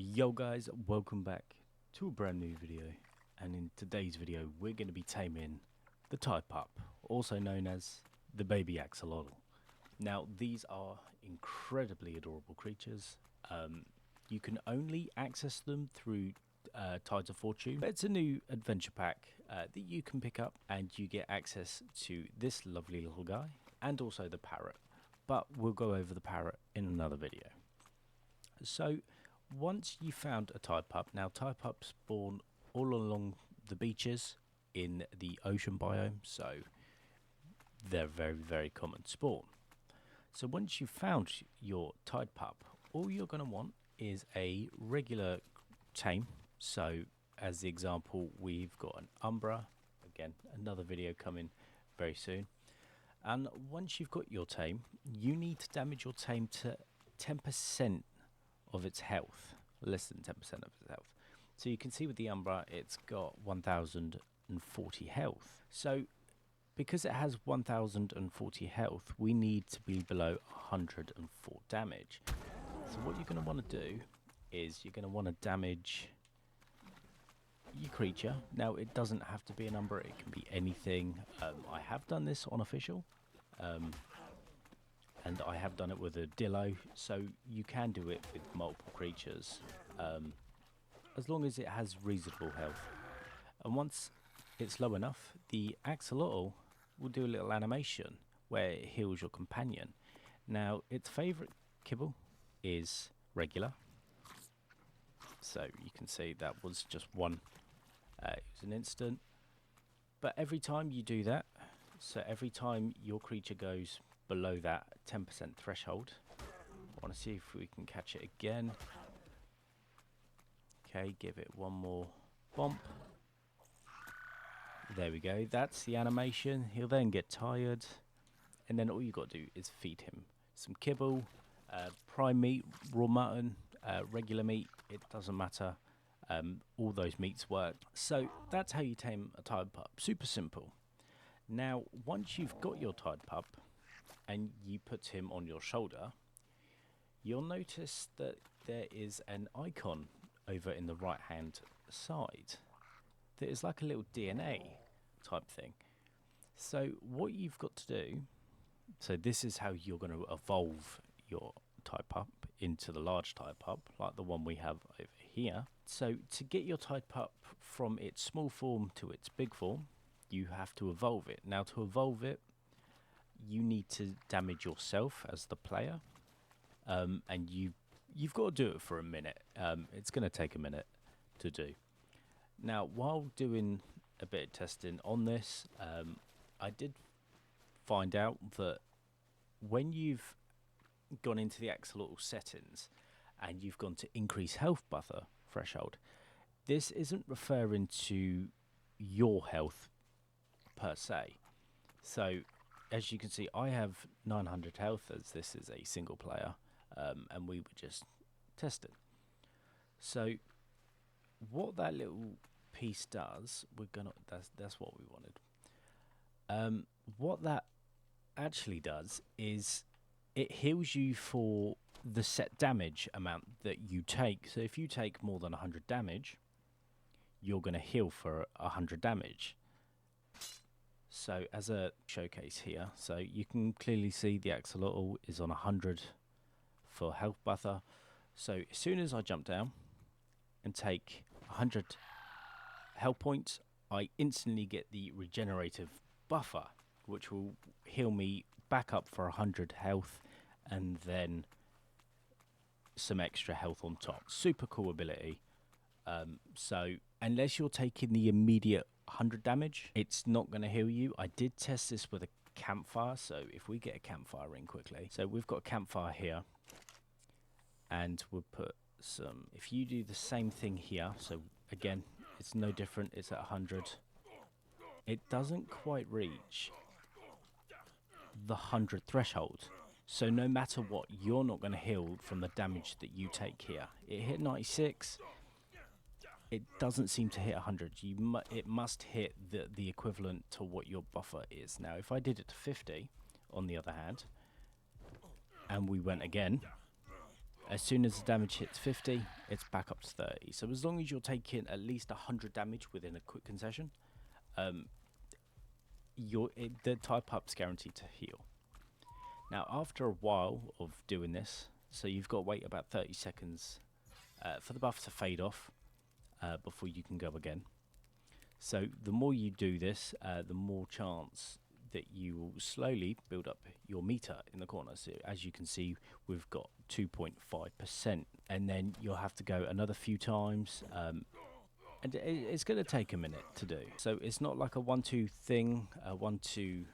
Yo guys, welcome back to a brand new video, and in today's video we're going to be taming the Tidepup, also known as the baby axolotl. Now these are incredibly adorable creatures. You can only access them through Tides of Fortune, but it's a new adventure pack that you can pick up, and you get access to this lovely little guy and also the parrot, but we'll go over the parrot in another video. So once you found a Tidepup, now Tidepups spawn all along the beaches in the ocean biome, so they're very common spawn. So once you've found your Tidepup, all you're going to want is a regular tame. So as the example, we've got an Umbra, again another video coming very soon. And once you've got your tame, you need to damage your tame to 10% of its health, less than 10% of its health. So you can see with the Umbra, it's got 1040 health. So because it has 1040 health, we need to be below 104 damage. So what you're going to want to do is you're going to want to damage your creature. Now it doesn't have to be an Umbra, it can be anything. I have done this on official. And I have done it with a Dillo, so you can do it with multiple creatures, as long as it has reasonable health. And once it's low enough, the axolotl will do a little animation where it heals your companion. Now, its favourite kibble is regular, so you can see that was just one. It was an instant, but every time you do that, so every time your creature goes below that 10% threshold, I want to see if we can catch it again. Okay, give it one more bump. There we go, that's the animation. He'll then get tired, and then all you got to do is feed him some kibble, prime meat, raw mutton, regular meat, it doesn't matter. All those meats work. So that's how you tame a Tidepup, super simple. Now once you've got your Tidepup and you put him on your shoulder, you'll notice that there is an icon over in the right hand side that is like a little DNA type thing. So what you've got to do, so this is how you're going to evolve your Tidepup into the large Tidepup, like the one we have over here. So to get your Tidepup from its small form to its big form, you have to evolve it. Now to evolve it, you need to damage yourself as the player, and you've got to do it for a minute. It's going to take a minute to do. Now while doing a bit of testing on this, I did find out that when you've gone into the axolotl settings and you've gone to increase health buffer threshold, this isn't referring to your health per se. So as you can see, I have 900 health, as this is a single player, and we were just testing. So what that little piece does, that's what we wanted. What that actually does is it heals you for the set damage amount that you take. So if you take more than 100 damage, you're going to heal for 100 damage. So as a showcase here, so you can clearly see the axolotl is on 100 for health buffer. So as soon as I jump down and take 100 health points, I instantly get the regenerative buffer, which will heal me back up for 100 health, and then some extra health on top. Super cool ability. So unless you're taking the immediate 100 damage, it's not going to heal you. I did test this with a campfire, so if we get a campfire in quickly, so we've got a campfire here, and we'll put some, if you do the same thing here, so again it's no different, it's at 100, it doesn't quite reach the 100 threshold. So no matter what, you're not going to heal from the damage that you take here. It hit 96. It doesn't seem to hit 100. It must hit the equivalent to what your buffer is. Now, if I did it to 50, on the other hand, and we went again, As soon as the damage hits 50, it's back up to 30. So as long as you're taking at least 100 damage within a quick concession, the Tidepup's guaranteed to heal. Now, after a while of doing this, so you've got to wait about 30 seconds for the buff to fade off before you can go again. So the more you do this, the more chance that you will slowly build up your meter in the corner. So as you can see, we've got 2.5%, and then you'll have to go another few times. And it's going to take a minute to do. So it's not like a 1-2 thing, a 1-2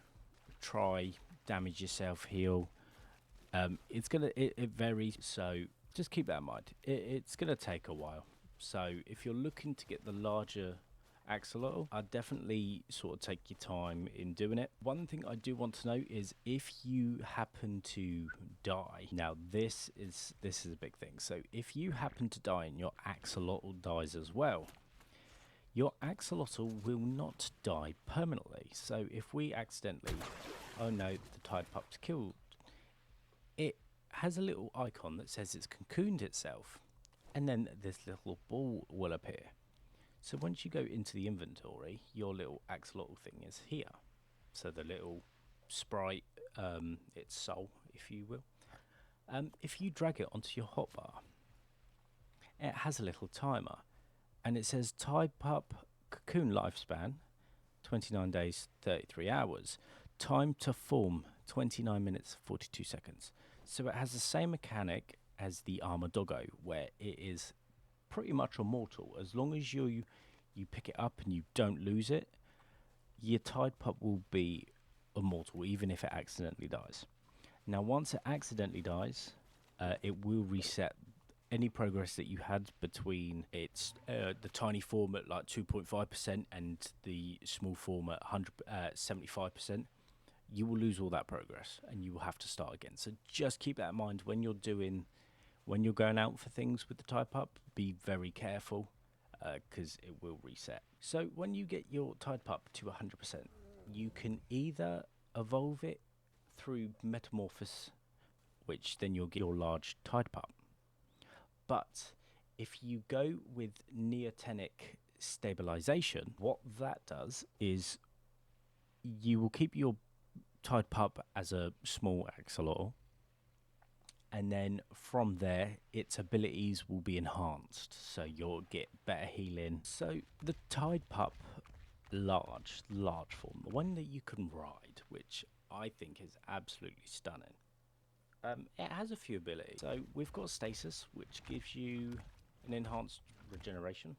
try, damage yourself, heal. It varies, so just keep that in mind. It's going to take a while. So if you're looking to get the larger axolotl, I'd definitely sort of take your time in doing it. One thing I do want to know is if you happen to die. Now this is a big thing. So if you happen to die and your axolotl dies as well, your axolotl will not die permanently. So if we accidentally, oh no, the Tidepup's killed, it has a little icon that says it's cocooned itself, and then this little ball will appear. So once you go into the inventory, your little axolotl thing is here. So the little sprite, its soul, if you will. If you drag it onto your hotbar, it has a little timer. And it says Tidepup cocoon lifespan, 29 days, 33 hours. Time to form, 29 minutes, 42 seconds. So it has the same mechanic as the Armor Doggo, where it is pretty much immortal. As long as you pick it up and you don't lose it, your Tidepup will be immortal, even if it accidentally dies. Now, once it accidentally dies, it will reset any progress that you had between its the tiny form at like 2.5% and the small form at 75%. You will lose all that progress and you will have to start again. So just keep that in mind when you're going out for things with the Tidepup. Be very careful because it will reset. So when you get your Tidepup to 100%, you can either evolve it through Metamorphosis, which then you'll get your large Tidepup. But if you go with neotenic stabilization, what that does is you will keep your Tidepup as a small axolotl, and then from there its abilities will be enhanced, so you'll get better healing. So the Tidepup large form, the one that you can ride, which I think is absolutely stunning. It has a few abilities. So we've got stasis, which gives you an enhanced regeneration,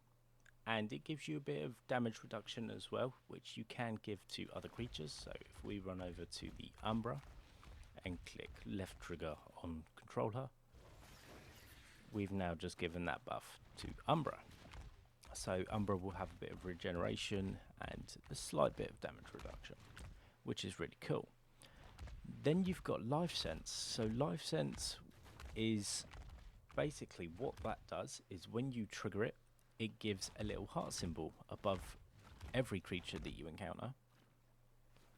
and it gives you a bit of damage reduction as well, which you can give to other creatures. So if we run over to the Umbra and click left trigger on control her, we've now just given that buff to Umbra. So Umbra will have a bit of regeneration and a slight bit of damage reduction, which is really cool. Then you've got Life Sense. So Life Sense is basically what that does is when you trigger it, it gives a little heart symbol above every creature that you encounter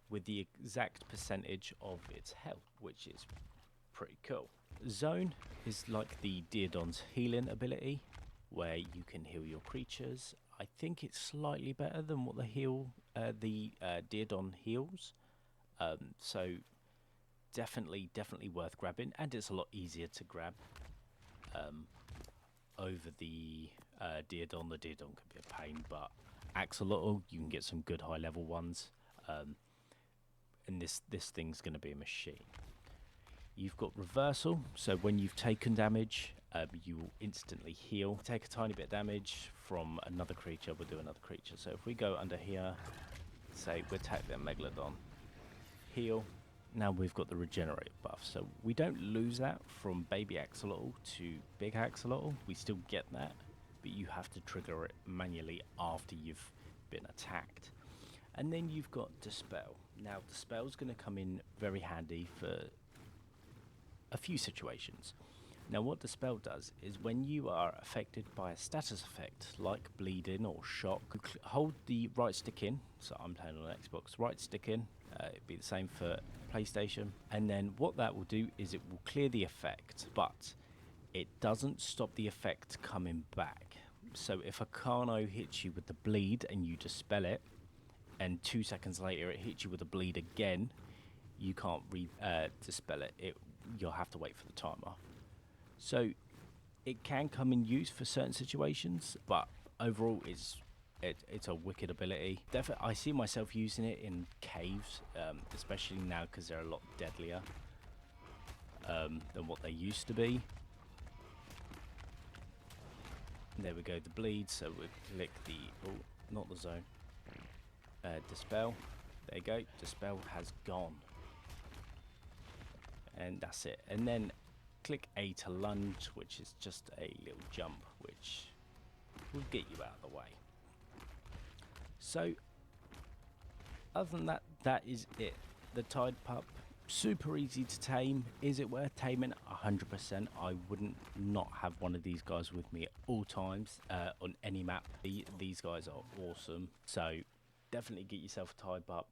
with the exact percentage of its health, which is pretty cool. Zone is like the Deodon's healing ability, where you can heal your creatures. I think it's slightly better than what the Deodon heals. So definitely worth grabbing, and it's a lot easier to grab over the Deodon. The Deodon can be a pain, but Axolotl, you can get some good high level ones, and this thing's going to be a machine. You've got reversal, so when you've taken damage, you will instantly heal. Take a tiny bit of damage from another creature, we'll do another creature. So if we go under here, say we attack the Megalodon, heal. Now we've got the regenerate buff, so we don't lose that from baby axolotl to big axolotl. We still get that, but you have to trigger it manually after you've been attacked. And then you've got Dispel. Now Dispel's going to come in very handy for a few situations. Now what Dispel does is when you are affected by a status effect like bleeding or shock, hold the right stick in. So I'm playing on Xbox, right stick in. It'd be the same for PlayStation, and then what that will do is it will clear the effect, but it doesn't stop the effect coming back. So if a Carno hits you with the bleed and you dispel it, and 2 seconds later it hits you with a bleed again, you can't dispel it. You'll have to wait for the timer. So it can come in use for certain situations, but overall it's a wicked ability. Definitely, I see myself using it in caves, especially now because they're a lot deadlier than what they used to be. There we go, the bleed. So we click the not the zone. Dispel. There you go. Dispel has gone, and that's it. And then click A to lunge, which is just a little jump, which will get you out of the way. So, other than that, that is it. The Tidepup, super easy to tame. Is it worth taming? 100%. I wouldn't not have one of these guys with me at all times on any map. These guys are awesome. So, definitely get yourself a Tidepup.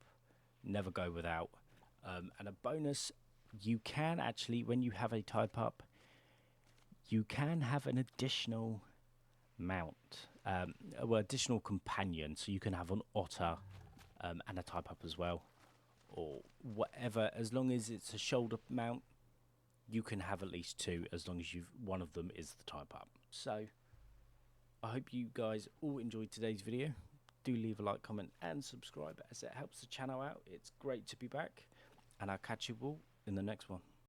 Never go without. And a bonus, you can actually, when you have a Tidepup, you can have an additional mount, well, additional companion. So you can have an otter and a Tidepup as well, or whatever. As long as it's a shoulder mount, you can have at least two, as long as one of them is the Tidepup. So I hope you guys all enjoyed today's video. Do leave a like, comment, and subscribe, as it helps the channel out. It's great to be back, and I'll catch you all in the next one.